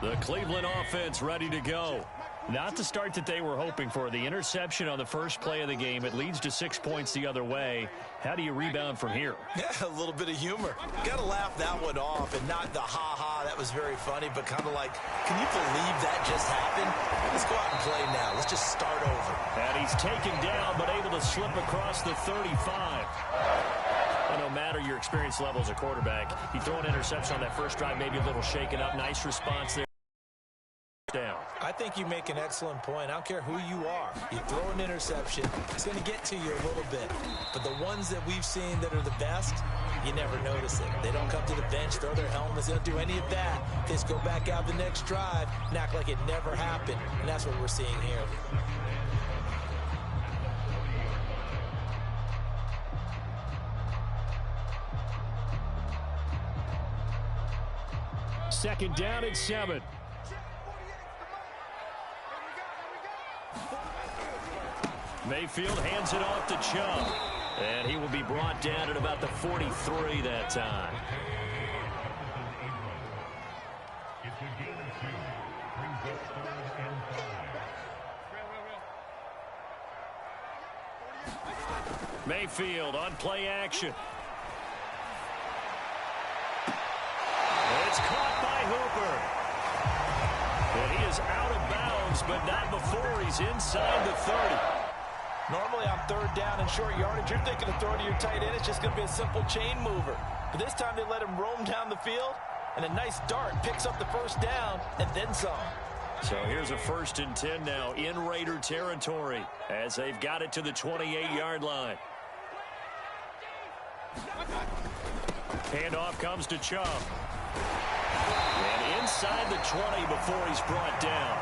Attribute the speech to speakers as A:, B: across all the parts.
A: The Cleveland offense ready to go.
B: Not the start that they were hoping for. The interception on the first play of the game. It leads to 6 points the other way. How do you rebound from here?
C: Yeah, a little bit of humor. Got to laugh that one off, and not the ha-ha, that was very funny, but kind of like, can you believe that just happened? Let's go out and play now. Let's just start over.
A: And he's taken down, but able to slip across the 35. Well, no matter your experience level as a quarterback, you throw an interception on that first drive, maybe a little shaken up. Nice response there. Down.
C: I think you make an excellent point. I don't care who you are. You throw an interception, it's going to get to you a little bit. But the ones that we've seen that are the best, you never notice it. They don't come to the bench, throw their helmets, they don't do any of that. They just go back out the next drive and act like it never happened. And that's what we're seeing here.
A: Second down and 7. Mayfield hands it off to Chubb. And he will be brought down at about the 43 that time. Mayfield on play action. It's caught by Hooper. And he is out of bounds, but not before he's inside the 30.
C: Normally on third down and short yardage, you're thinking of throwing to your tight end. It's just going to be a simple chain mover. But this time they let him roam down the field, and a nice dart picks up the first down and then some.
A: So here's a 1st and 10 now in Raider territory as they've got it to the 28-yard line. Handoff comes to Chubb. And inside the 20 before he's brought down.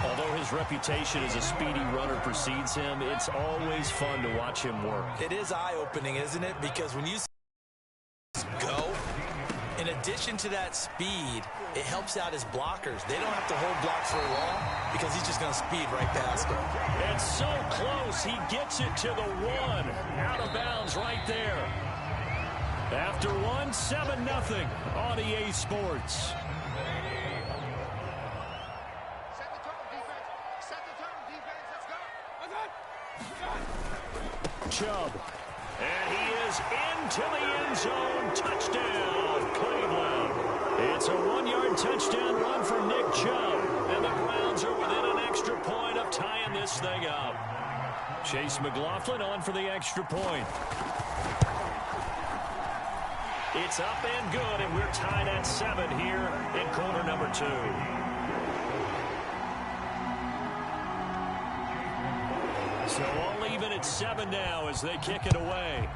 A: Although his reputation as a speedy runner precedes him, it's always fun to watch him work.
C: It is eye-opening, isn't it? Because when you go, in addition to that speed, it helps out his blockers. They don't have to hold blocks for long because he's just going to speed right past them.
A: It's so close. He gets it to the 1. Out of bounds right there. After 1, 7-0 on EA Sports. Chubb. And he is into the end zone. Touchdown, Cleveland. It's a 1-yard touchdown run for Nick Chubb. And the Browns are within an extra point of tying this thing up. Chase McLaughlin on for the extra point. It's up and good, and we're tied at 7 here in quarter number 2. So all even at 7 now as they kick it away.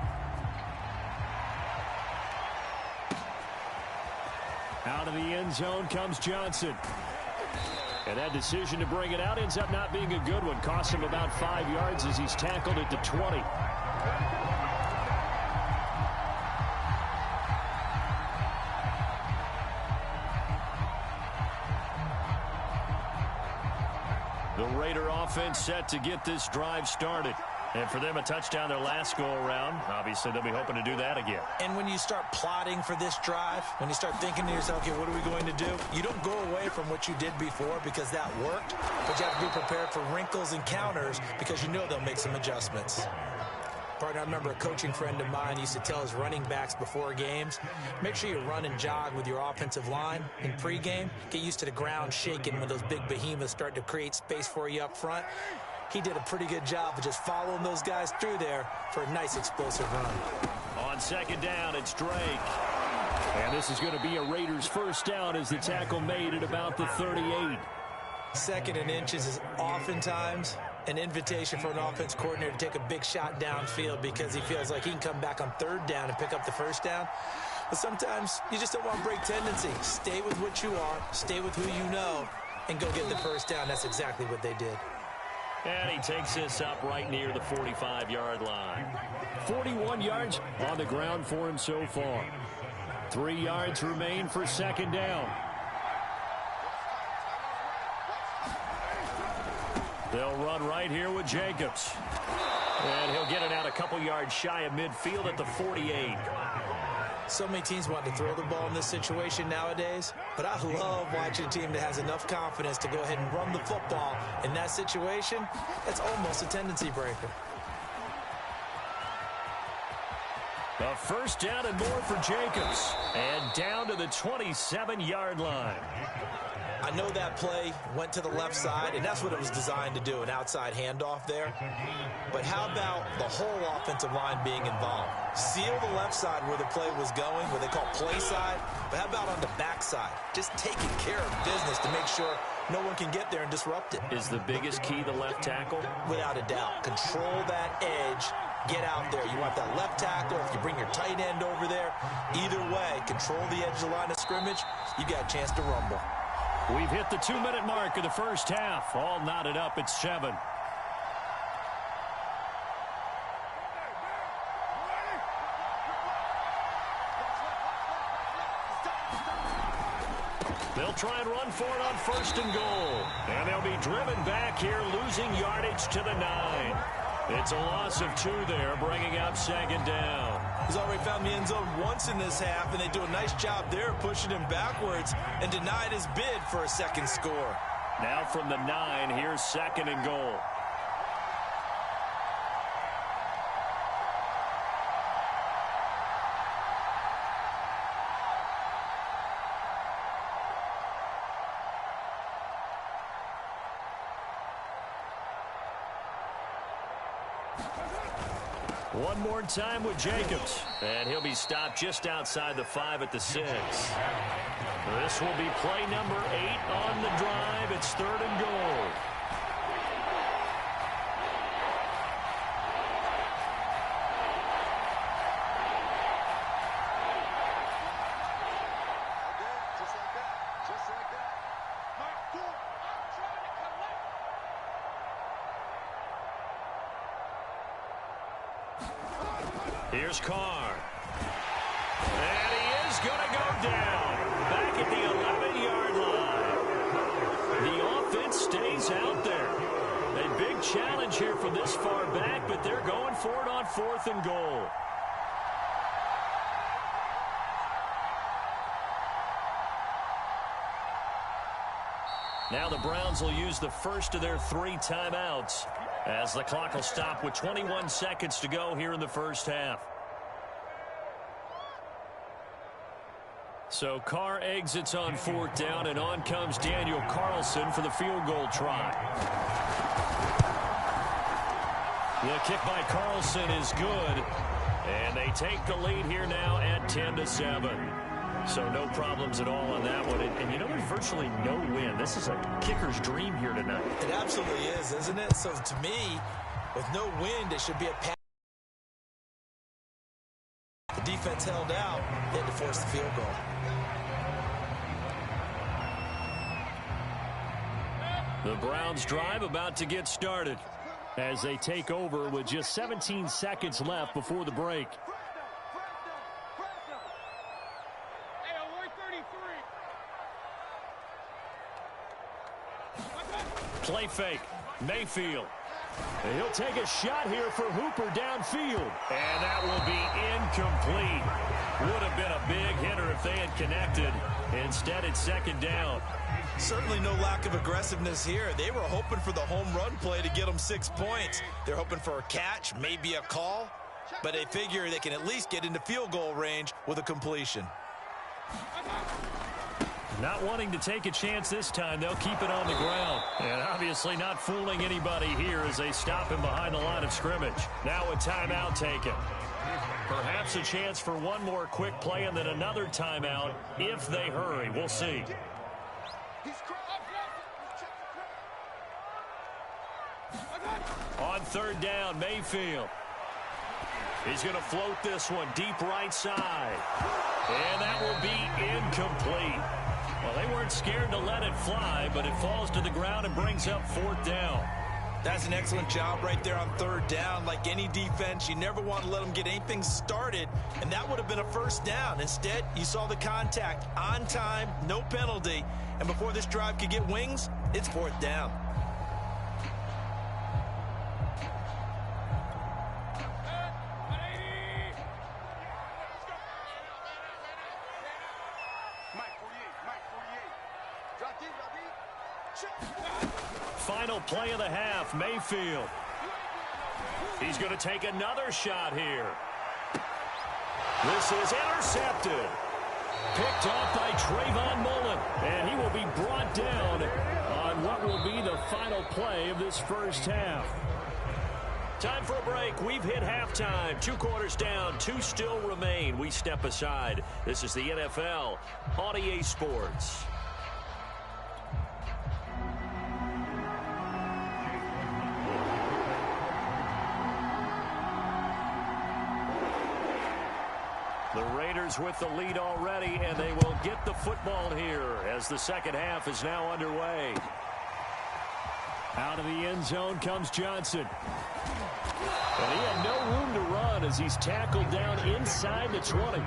A: Out of the end zone comes Johnson. And that decision to bring it out ends up not being a good one. Costs him about 5 yards as he's tackled at the 20. The Raider offense set to get this drive started. And for them, a touchdown their last go-around. Obviously, they'll be hoping to do that again.
C: And when you start plotting for this drive, when you start thinking to yourself, okay, what are we going to do? You don't go away from what you did before because that worked, but you have to be prepared for wrinkles and counters because you know they'll make some adjustments. Partner, I remember a coaching friend of mine used to tell his running backs before games, make sure you run and jog with your offensive line in pregame. Get used to the ground shaking when those big behemoths start to create space for you up front. He did a pretty good job of just following those guys through there for a nice explosive run.
A: On second down, it's Drake. And this is going to be a Raiders first down as the tackle made at about the 38.
C: 2nd and inches is oftentimes an invitation for an offense coordinator to take a big shot downfield because he feels like he can come back on 3rd down and pick up the first down. But sometimes you just don't want to break tendency. Stay with what you are, stay with who you know, and go get the first down. That's exactly what they did.
A: And he takes this up right near the 45-yard line. 41 yards on the ground for him so far. 3 yards remain for second down. They'll run right here with Jacobs. And he'll get it out a couple yards shy of midfield at the 48.
C: So many teams want to throw the ball in this situation nowadays, but I love watching a team that has enough confidence to go ahead and run the football. In that situation, that's almost a tendency breaker.
B: A first down and more for Jacobs. And down to the 27-yard line.
C: I know that play went to the left side, and that's what it was designed to do, an outside handoff there. But how about the whole offensive line being involved? Seal the left side where the play was going, what they call play side, but how about on the back side? Just taking care of business to make sure no one can get there and disrupt it.
B: Is the biggest key the left tackle?
C: Without a doubt. Control that edge. Get out there. You want that left tackle. If you bring your tight end over there, either way, control the edge of the line of scrimmage, you got a chance to rumble.
B: We've hit the 2-minute mark of the first half. All knotted up at 7. They'll try and run for it on 1st and goal. And they'll be driven back here, losing yardage to the 9. It's a loss of 2 there, bringing up 2nd down.
C: He's already found the end zone once in this half, and they do a nice job there pushing him backwards and denied his bid for a second score.
B: Now from the 9, here's 2nd and goal. One more time with Jacobs. And he'll be stopped just outside the 5 at the 6. This will be play number 8 on the drive. It's 3rd and goal. Here's Carr. And he is going to go down. Back at the 11-yard line. The offense stays out there. A big challenge here from this far back, but they're going for it on 4th and goal. Now the Browns will use the first of their 3 timeouts as the clock will stop with 21 seconds to go here in the first half. So Carr exits on 4th down, and on comes Daniel Carlson for the field goal try. The kick by Carlson is good, and they take the lead here now at 10-7. So no problems at all on that one. And you know, there's virtually no win. This is a kicker's dream here tonight.
C: It absolutely is, isn't it? So to me, with no wind, it should be a pass. The defense held out. They had to force the field goal.
B: The Browns drive about to get started as they take over with just 17 seconds left before the break. Play fake. Mayfield. He'll take a shot here for Hooper downfield. And that will be incomplete. Would have been a big hitter if they had connected. Instead, it's 2nd down.
C: Certainly no lack of aggressiveness here. They were hoping for the home run play to get them 6 points. They're hoping for a catch, maybe a call. But they figure they can at least get into field goal range with a completion.
B: Not wanting to take a chance this time, they'll keep it on the ground. And obviously not fooling anybody here as they stop him behind the line of scrimmage. Now a timeout taken. Perhaps a chance for one more quick play and then another timeout if they hurry. We'll see. On 3rd down, Mayfield. He's going to float this one deep right side. And that will be incomplete. Well, they weren't scared to let it fly, but it falls to the ground and brings up 4th down.
C: That's an excellent job right there on 3rd down. Like any defense, you never want to let them get anything started, and that would have been a 1st down. Instead, you saw the contact on time, no penalty, and before this drive could get wings, it's 4th down.
B: Final play of the half, Mayfield. He's going to take another shot here. This is intercepted. Picked off by Trayvon Mullen. And he will be brought down on what will be the final play of this first half. Time for a break. We've hit halftime. 2 quarters down. 2 still remain. We step aside. This is the NFL on EA Sports. The Raiders with the lead already, and they will get the football here as the second half is now underway. Out of the end zone comes Johnson. And he had no room to run as he's tackled down inside the 20.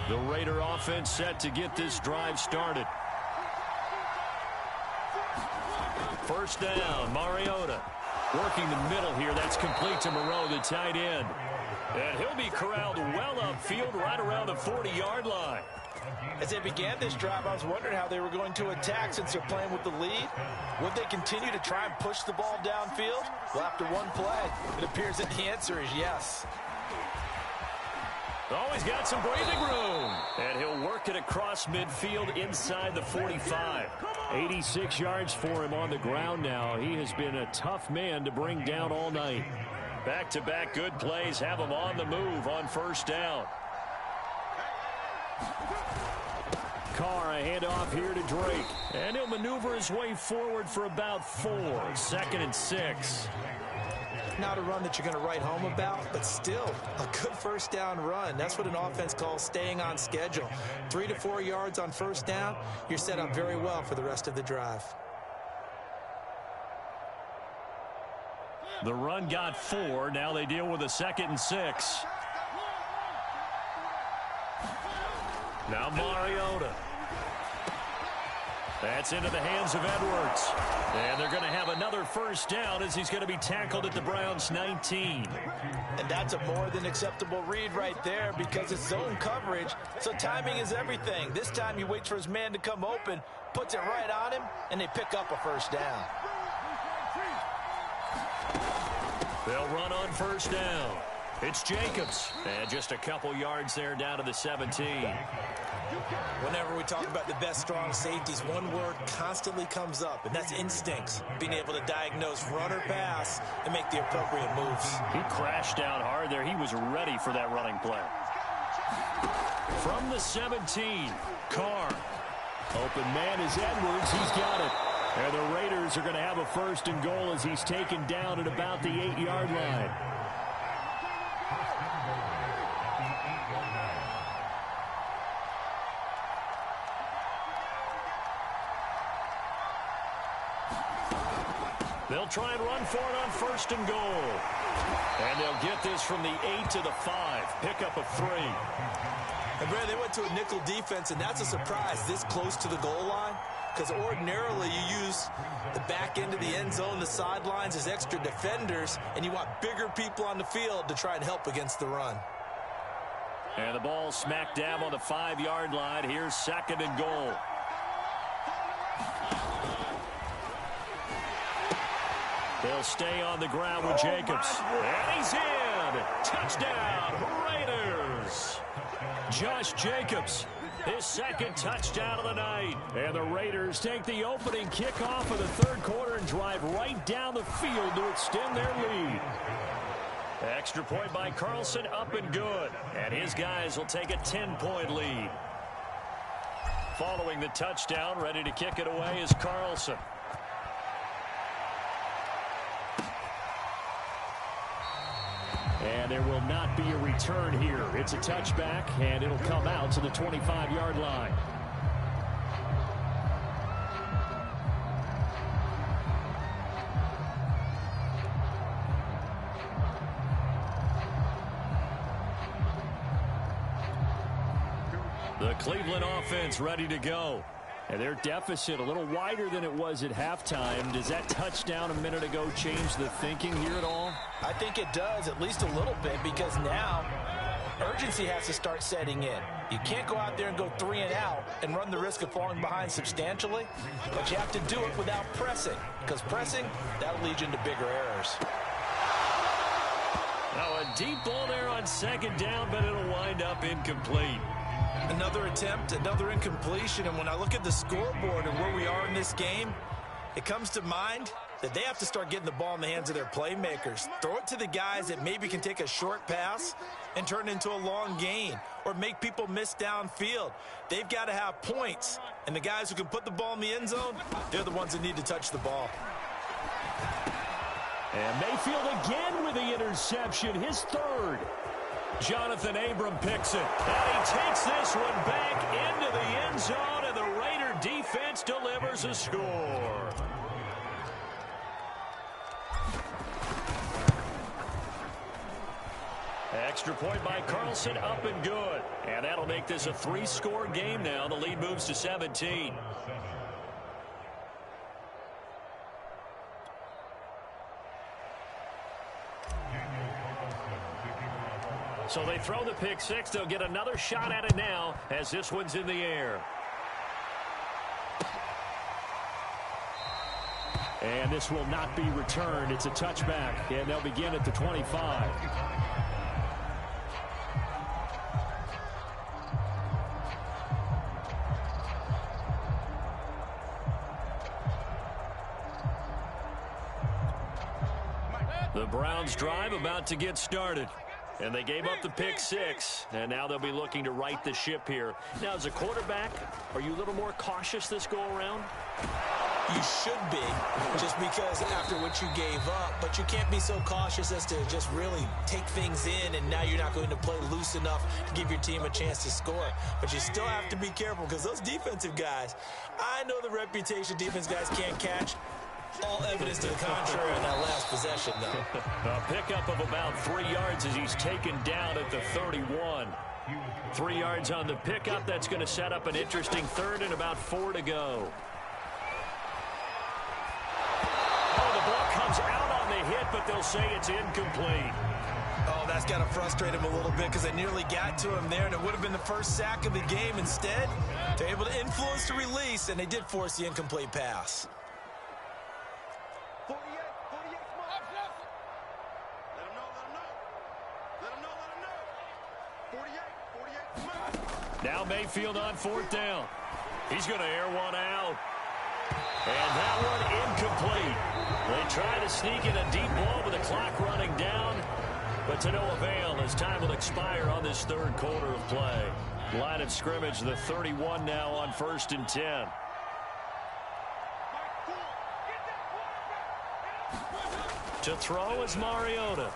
B: The Raider offense set to get this drive started. First down, Mariota. Working the middle here. That's complete to Moreau, the tight end. And he'll be corralled well upfield right around the 40-yard line.
C: As they began this drive, I was wondering how they were going to attack since they're playing with the lead. Would they continue to try and push the ball downfield? Well, after one play, it appears that the answer is yes.
B: Oh, he's got some breathing room. And he'll work it across midfield inside the 45. 86 yards for him on the ground now. He has been a tough man to bring down all night. Back-to-back good plays have him on the move on first down. Carr, a handoff here to Drake. And he'll maneuver his way forward for about 4. 2nd and 6.
C: Not a run that you're going to write home about, but still a good first down run. That's what an offense calls staying on schedule. 3 to 4 yards on first down, you're set up very well for the rest of the drive.
B: The run got 4. Now they deal with a 2nd and 6. Now Mariota. That's into the hands of Edwards. And they're going to have another first down as he's going to be tackled at the Browns' 19.
C: And that's a more than acceptable read right there because it's zone coverage, so timing is everything. This time he waits for his man to come open, puts it right on him, and they pick up a first down.
B: They'll run on first down. It's Jacobs. And just a couple yards there down to the 17.
C: Whenever we talk about the best strong safeties, one word constantly comes up, and that's instincts. Being able to diagnose run or pass and make the appropriate moves.
B: He crashed down hard there. He was ready for that running play. From the 17, Carr. Open man is Edwards. He's got it. And the Raiders are going to have a 1st and goal as he's taken down at about the 8-yard line. They'll try and run for it on 1st and goal. And they'll get this from the 8 to the 5. Pick up a 3.
C: And Brad, they went to a nickel defense, and that's a surprise this close to the goal line. Because ordinarily you use the back end of the end zone, the sidelines as extra defenders, and you want bigger people on the field to try and help against the run.
B: And the ball smack dab on the 5-yard line. Here's 2nd and goal. They'll stay on the ground with Jacobs. And he's in. Touchdown, Raiders. Josh Jacobs, his 2nd touchdown of the night. And the Raiders take the opening kickoff of the 3rd quarter and drive right down the field to extend their lead. Extra point by Carlson, up and good. And his guys will take a 10-point lead. Following the touchdown, ready to kick it away is Carlson. And there will not be a return here. It's a touchback, and it'll come out to the 25-yard line. The Cleveland offense ready to go. And their deficit a little wider than it was at halftime. Does that touchdown a minute ago change the thinking here at all?
C: I think it does, at least a little bit, because now urgency has to start setting in. You can't go out there and go 3 and out and run the risk of falling behind substantially, but you have to do it without pressing, because pressing, that'll lead you into bigger errors.
B: Now a deep ball there on second down, but it'll wind up incomplete.
C: Another attempt, another incompletion, and when I look at the scoreboard and where we are in this game, it comes to mind that they have to start getting the ball in the hands of their playmakers. Throw it to the guys that maybe can take a short pass and turn it into a long gain or make people miss downfield. They've got to have points, and the guys who can put the ball in the end zone, they're the ones that need to touch the ball.
B: And Mayfield again with the interception, his third. Jonathan Abram picks it, and he takes this one back into the end zone, and the Raider defense delivers a score. Extra point by Carlson, up and good. And that'll make this a 3-score game now. The lead moves to 17. So they throw the pick six. They'll get another shot at it now as this one's in the air. And this will not be returned. It's a touchback, and they'll begin at the 25. The Browns drive about to get started. And they gave up the pick six, and now they'll be looking to right the ship here. Now, as a quarterback, are you a little more cautious this go-around?
C: You should be, just because after what you gave up, but you can't be so cautious as to just really take things in, and now you're not going to play loose enough to give your team a chance to score. But you still have to be careful, because those defensive guys, I know the reputation defense guys can't catch. All evidence to the contrary on that last possession, though.
B: A pickup of about 3 yards as he's taken down at the 31. 3 yards on the pickup. That's going to set up an interesting third and about 4 to go. Oh, the ball comes out on the hit, but they'll say it's incomplete.
C: Oh, that's got to frustrate him a little bit because they nearly got to him there, and it would have been the first sack of the game. Instead, they're able to influence the release, and they did force the incomplete pass.
B: Now Mayfield on 4th down. He's going to air one out. And that one incomplete. They try to sneak in a deep ball with the clock running down, but to no avail as time will expire on this third quarter of play. Line of scrimmage, the 31 now on 1st and 10. To throw is Mariota.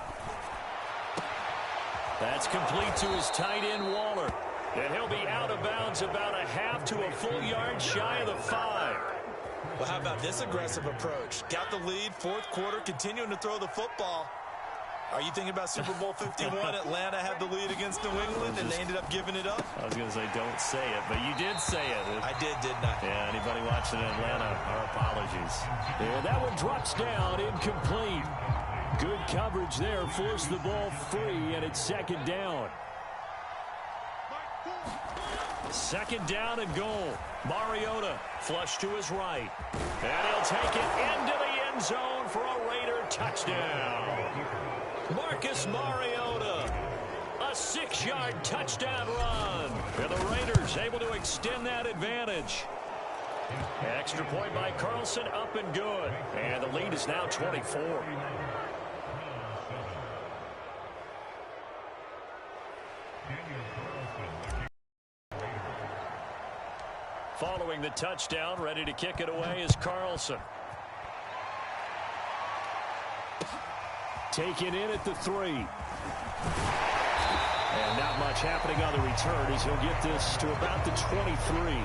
B: That's complete to his tight end, Waller. And he'll be out of bounds about a half to a full yard shy of the 5.
C: Well, how about this aggressive approach? Got the lead, 4th quarter, continuing to throw the football. Are you thinking about Super Bowl 51? Atlanta had the lead against New England, and they ended up giving it up?
B: I was going to say don't say it, but you did say it.
C: I did, didn't I?
B: Yeah, anybody watching in Atlanta, our apologies. And that one drops down, incomplete. Good coverage there, forced the ball free, and it's 2nd down. 2nd down and goal. Mariota flush to his right. And he'll take it into the end zone for a Raider touchdown. Marcus Mariota, a 6-yard touchdown run. And the Raiders able to extend that advantage. Extra point by Carlson, up and good. And the lead is now 24. Following the touchdown, ready to kick it away is Carlson. Taken in at the 3. And not much happening on the return as he'll get this to about the 23.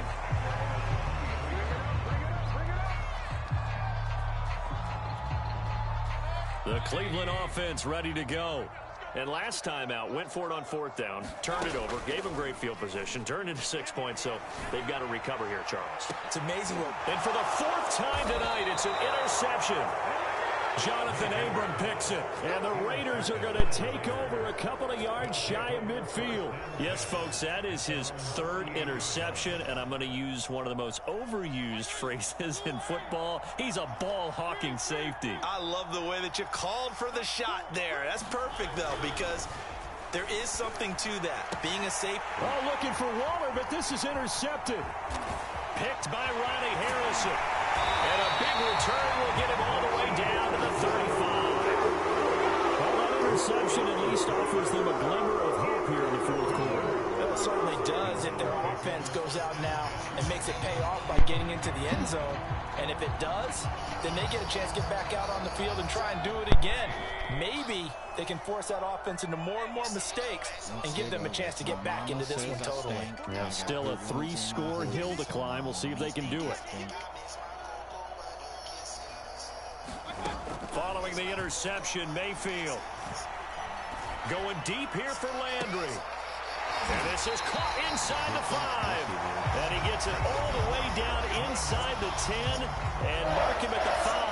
B: The Cleveland offense ready to go. And last time out, went for it on 4th down, turned it over, gave them great field position, turned into 6 points, so they've got to recover here, Charles.
C: It's amazing what...
B: And for the 4th time tonight, it's an interception. Jonathan Abram picks it, and the Raiders are going to take over a couple of yards shy of midfield. Yes, folks, that is his 3rd interception, and I'm going to use one of the most overused phrases in football. He's a ball-hawking safety.
C: I love the way that you called for the shot there. That's perfect, though, because there is something to that. Being a safety.
B: Oh, looking for Waller, but this is intercepted. Picked by Ronnie Harrison. And a big return will get him all the way down to the 35. Well, that interception at least offers them a glimmer of hope here in the 4th quarter.
C: Well, it certainly does if their offense goes out now and makes it pay off by getting into the end zone. And if it does, then they get a chance to get back out on the field and try and do it again. Maybe they can force that offense into more and more mistakes and give them a chance to get back into this one totally.
B: Yeah, still a 3-score hill to climb. We'll see if they can do it. Following the interception, Mayfield going deep here for Landry. And this is caught inside the 5. And he gets it all the way down inside the 10 and mark him at the 5.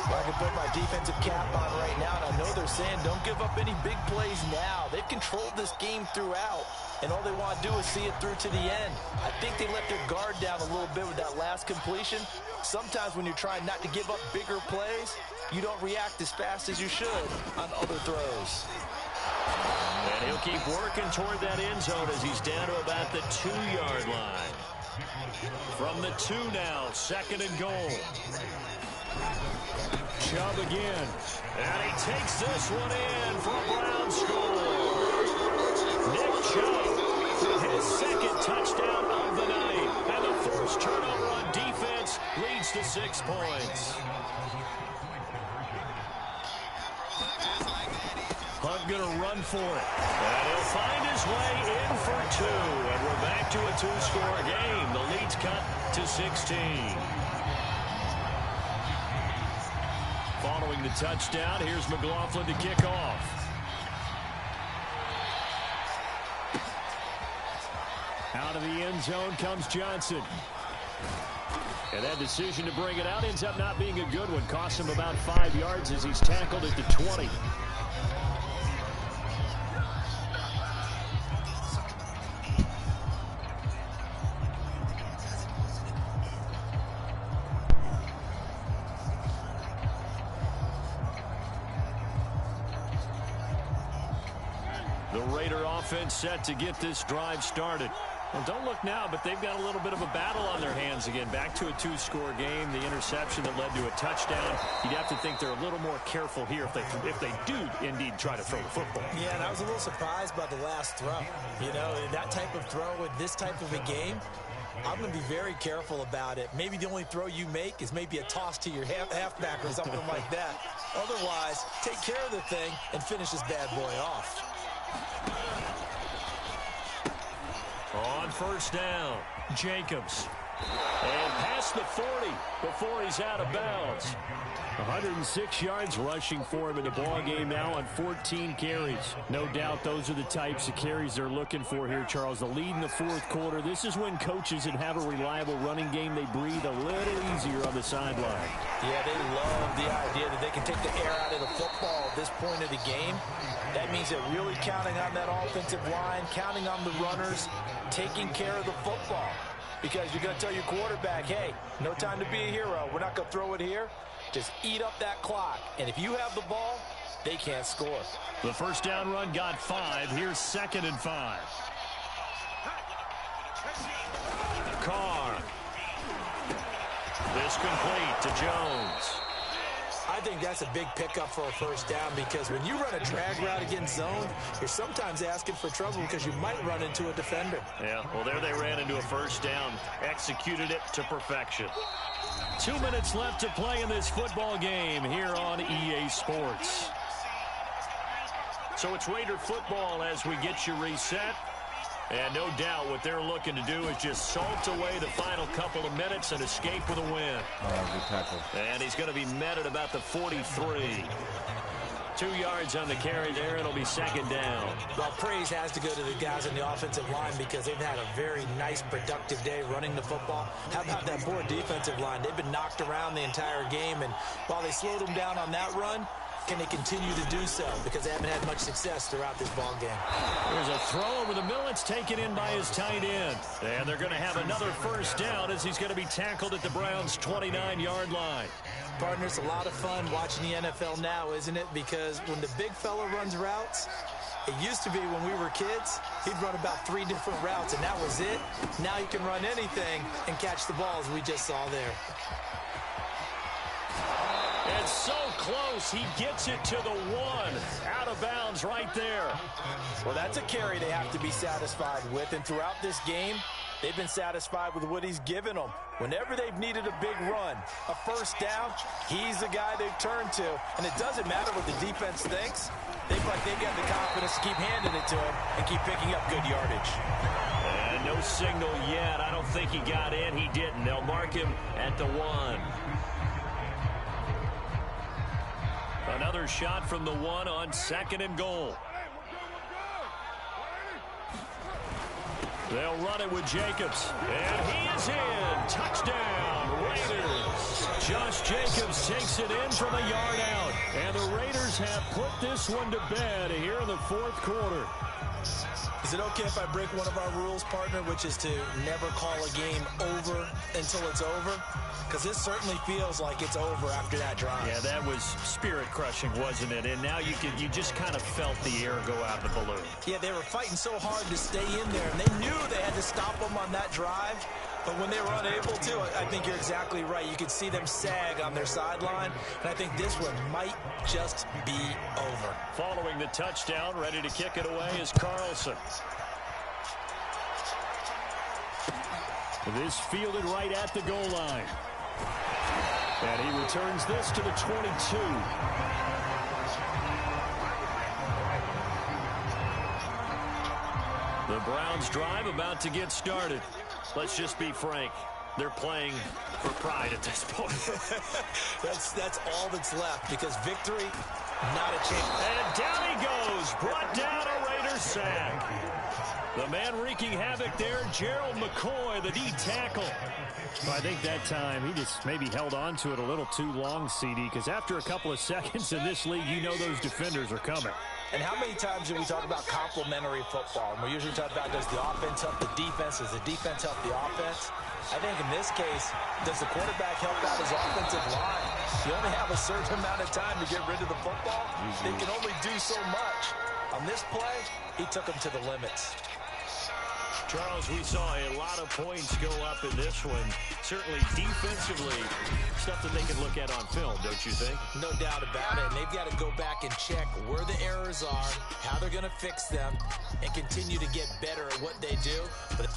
C: I can put my defensive cap on right now, and I know they're saying don't give up any big plays now. They've controlled this game throughout, and all they want to do is see it through to the end. I think they let their guard down a little bit with that last completion. Sometimes when you're trying not to give up bigger plays, you don't react as fast as you should on other throws.
B: And he'll keep working toward that end zone as he's down to about the 2-yard line. From the 2 now, 2nd and goal. Chubb again. And he takes this one in for a Brown score. Nick Chubb, his 2nd touchdown of the night. And the first turnover on defense leads to 6 points. Hunt going to run for it. And he'll find his way in for 2. And we're back to a 2-score game. The lead's cut to 16. Following the touchdown, here's McLaughlin to kick off. Out of the end zone comes Johnson. And that decision to bring it out ends up not being a good one. Costs him about 5 yards as he's tackled at the 20. The Raider offense set to get this drive started. Well, don't look now, but they've got a little bit of a battle on their hands again. Back to a 2-score game. The interception that led to a touchdown. You'd have to think they're a little more careful here if they do indeed try to throw the football.
C: Yeah, and I was a little surprised by the last throw. You know, that type of throw in this type of a game, I'm going to be very careful about it. Maybe the only throw you make is maybe a toss to your halfback or something like that. Otherwise, take care of the thing and finish this bad boy off.
B: On 1st down, Jacobs. And past the 40 before he's out of bounds. 106 yards rushing for him in the ball game now on 14 carries. No doubt those are the types of carries they're looking for here, Charles. The lead in the 4th quarter. This is when coaches that have a reliable running game, they breathe a little easier on the sideline.
C: Yeah, they love the idea that they can take the air out of the football at this point of the game. That means they're really counting on that offensive line, counting on the runners, taking care of the football. Because you're going to tell your quarterback, hey, no time to be a hero. We're not going to throw it here. Just eat up that clock. And if you have the ball, they can't score.
B: The 1st down run got 5. Here's 2nd and 5. Carr. This complete to Jones.
C: I think that's a big pickup for a 1st down because when you run a drag route against zone, you're sometimes asking for trouble because you might run into a defender.
B: Yeah, well, there they ran into a 1st down. Executed it to perfection. 2 minutes left to play in this football game here on EA Sports. So it's Raider football as we get you reset. And no doubt what they're looking to do is just salt away the final couple of minutes and escape with a win.
D: Good tackle.
B: And he's going to be met at about the 43. 2 yards on the carry there. It'll be second down.
C: Well, praise has to go to the guys on the offensive line because they've had a very nice, productive day running the football. How about that poor defensive line? They've been knocked around the entire game, and while they slowed them down on that run, can they continue to do so? Because they haven't had much success throughout this ball game.
B: There's a throw over the middle. It's taken in by his tight end. And they're going to have another first down as he's going to be tackled at the Browns' 29-yard line.
C: Partner, it's a lot of fun watching the NFL now, isn't it? Because when the big fella runs routes, it used to be when we were kids, he'd run about 3 different routes, and that was it. Now he can run anything and catch the ball, as we just saw there.
B: It's so close. He gets it to the 1. Out of bounds right there.
D: Well, that's a carry they have to be satisfied with. And throughout this game, they've been satisfied with what he's given them. Whenever they've needed a big run, a first down, he's the guy they've turned to. And it doesn't matter what the defense thinks. They feel like they've got the confidence to keep handing it to him and keep picking up good yardage.
B: And no signal yet. I don't think he got in. He didn't. They'll mark him at the 1. Another shot from the 1 on 2nd and goal. They'll run it with Jacobs. And he is in. Touchdown, Raiders. Josh Jacobs takes it in from a yard out. And the Raiders have put this one to bed here in the 4th quarter.
C: Is it okay if I break one of our rules, partner, which is to never call a game over until it's over? Because this certainly feels like it's over after that drive.
B: Yeah, that was spirit-crushing, wasn't it? And now you just kind of felt the air go out of the balloon.
C: Yeah, they were fighting so hard to stay in there, and they knew they had to stop them on that drive. But when they were unable to, I think you're exactly right. You could see them sag on their sideline, and I think this one might just be over.
B: Following the touchdown, ready to kick it away is Carlson. This fielded right at the goal line. And he returns this to the 22. The Browns drive about to get started. Let's just be frank. They're playing for pride at this point.
C: That's all that's left, because victory, not a chance.
B: And down he goes. Brought down a Raider sack. The man wreaking havoc there, Gerald McCoy, the D tackle. I think that time he just maybe held on to it a little too long, CD, because after a couple of seconds in this league, you know those defenders are coming.
C: And how many times do we talk about complementary football? And we usually talk about, does the offense help the defense? Does the defense help the offense? I think in this case, does the quarterback help out his offensive line? You only have a certain amount of time to get rid of the football. They can only do so much. On this play, he took them to the limits.
B: Charles, we saw a lot of points go up in this one. Certainly defensively, stuff that they can look at on film, don't you think?
C: No doubt about it. And they've got to go back and check where the errors are, how they're going to fix them, and continue to get better at what they do. But